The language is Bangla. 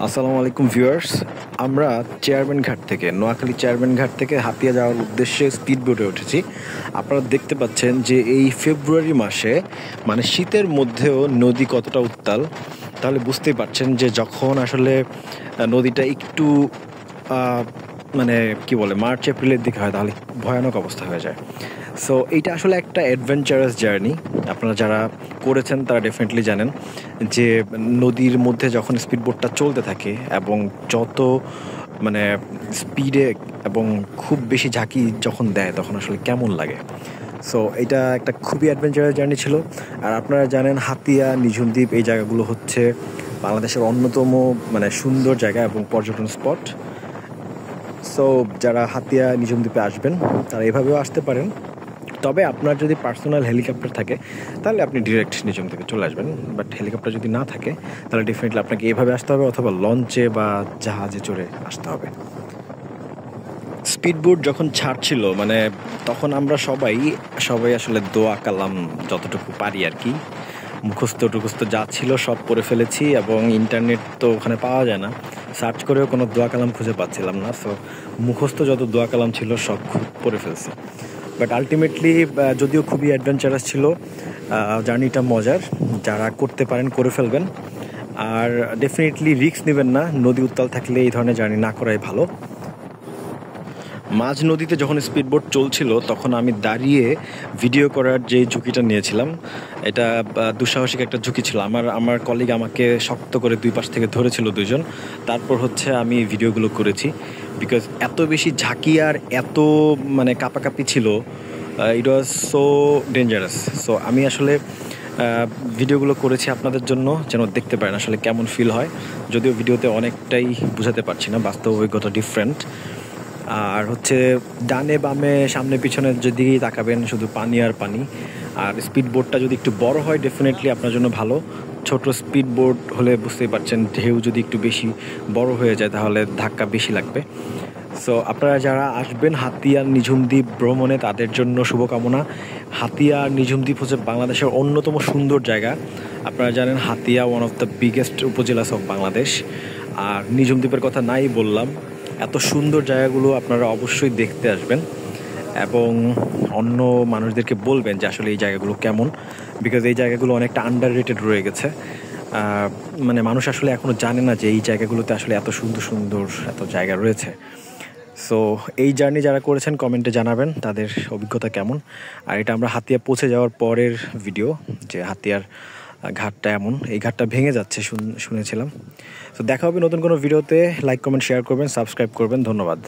আসসালামু আলাইকুম ভিউয়ার্স। আমরা চেয়ারম্যান ঘাট থেকে নোয়াখালী চেয়ারম্যান ঘাট থেকে হাতিয়া যাওয়ার উদ্দেশ্যে স্পিড বোটে উঠেছি। আপনারা দেখতে পাচ্ছেন যে এই ফেব্রুয়ারি মাসে মানে শীতের মধ্যেও নদী কতটা উত্তাল, তাহলে বুঝতেই পারছেন যে যখন আসলে নদীটা একটু মানে কি বলে মার্চ এপ্রিলের দিকে হয় তাহলে ভয়ানক অবস্থা হয়ে যায়। সো এইটা আসলে একটা অ্যাডভেঞ্চারাস জার্নি। আপনারা যারা করেছেন তারা ডেফিনেটলি জানেন যে নদীর মধ্যে যখন স্পিডবোটটা চলতে থাকে এবং যত মানে স্পিডে এবং খুব বেশি ঝাঁকি যখন দেয় তখন আসলে কেমন লাগে। সো এটা একটা খুবই অ্যাডভেঞ্চারাস জার্নি ছিল। আর আপনারা জানেন হাতিয়া, নিঝুম দ্বীপ এই জায়গাগুলো হচ্ছে বাংলাদেশের অন্যতম মানে সুন্দর জায়গা এবং পর্যটন স্পট। সো যারা হাতিয়া, নিঝুম দ্বীপে আসবেন তারা এভাবেও আসতে পারেন। তবে আপনার যদি পার্সোনাল হেলিকপ্টার থাকে তাহলে আপনি ডিরেক্ট নিঝুম দ্বীপে চলে আসবেন। বাট হেলিকপ্টার যদি না থাকে তাহলে ডেফিনেটলি আপনাকে এভাবে আসতে হবে অথবা লঞ্চে বা জাহাজে চড়ে আসতে হবে। স্পিডবোট যখন ছাড়ছিল মানে তখন আমরা সবাই আসলে দোয়া কালাম যতটুকু পারি আর কি, মুখস্থ টুখস্থ যা ছিল সব পড়ে ফেলেছি এবং ইন্টারনেট তো ওখানে পাওয়া যায় না, সার্চ করেও কোনো দোয়া কালাম খুঁজে পাচ্ছিলাম না। সো মুখস্থ যত দোয়া কালাম ছিল সব খুব পড়ে ফেলছি। বাট আলটিমেটলি যদিও খুবই অ্যাডভেঞ্চারাস ছিল, জার্নিটা মজার। যারা করতে পারেন করে ফেলবেন, আর ডেফিনেটলি রিস্ক নেবেন না। নদী উত্তাল থাকলে এই ধরনের জার্নি না করাই ভালো। মাঝ নদীতে যখন স্পিডবোট চলছিল তখন আমি দাঁড়িয়ে ভিডিও করার যে ঝুঁকিটা নিয়েছিলাম এটা দুঃসাহসিক একটা ঝুঁকি ছিল। আমার কলিগ আমাকে শক্ত করে দুই পাশ থেকে ধরেছিল দুজন, তারপর হচ্ছে আমি ভিডিওগুলো করেছি। বিকজ এত বেশি ঝাঁকি আর এত মানে কাঁপাকাঁপি ছিল, ইট ওয়াজ সো ডেঞ্জারাস। সো আমি আসলে ভিডিওগুলো করেছি আপনাদের জন্য যেন দেখতে পারেন আসলে কেমন ফিল হয়। যদিও ভিডিওতে অনেকটাই বোঝাতে পারছি না, বাস্তব অভিজ্ঞতা ডিফারেন্ট। আর হচ্ছে ডানে বামে সামনে পিছনের যেদিকেই তাকাবেন শুধু পানি আর পানি। আর স্পিড বোটটা যদি একটু বড় হয় ডেফিনেটলি আপনার জন্য ভালো। ছোট স্পিড বোট হলে বুঝতেই পারছেন ঢেউ যদি একটু বেশি বড় হয়ে যায় তাহলে ধাক্কা বেশি লাগবে। সো আপনারা যারা আসবেন হাতিয়া নিঝুম দ্বীপ ভ্রমণে তাদের জন্য শুভকামনা। হাতিয়া নিঝুম দ্বীপ হচ্ছে বাংলাদেশের অন্যতম সুন্দর জায়গা। আপনারা জানেন Hatiya one of the biggest upazilas of Bangladesh. আর নিঝুম দ্বীপের কথা নাই বললাম। এত সুন্দর জায়গাগুলো আপনারা অবশ্যই দেখতে আসবেন এবং অন্য মানুষদেরকে বলবেন যে আসলে এই জায়গাগুলো কেমন। বিকজ এই জায়গাগুলো অনেকটা আন্ডার রেটেড রয়ে গেছে। মানে মানুষ আসলে এখনও জানে না যে এই জায়গাগুলোতে আসলে এত সুন্দর সুন্দর এত জায়গা রয়েছে। সো এই জার্নি যারা করেছেন কমেন্টে জানাবেন তাদের অভিজ্ঞতা কেমন। আর এটা আমরা হাতিয়া পৌঁছে যাওয়ার পরের ভিডিও, যে হাতিয়ার ঘাটটা এমন, এই ঘাটটা ভেঙে যাচ্ছে শুনেছিলাম। তো দেখা হবে নতুন কোনো ভিডিওতে। লাইক কমেন্ট শেয়ার করবেন, সাবস্ক্রাইব করবেন। ধন্যবাদ।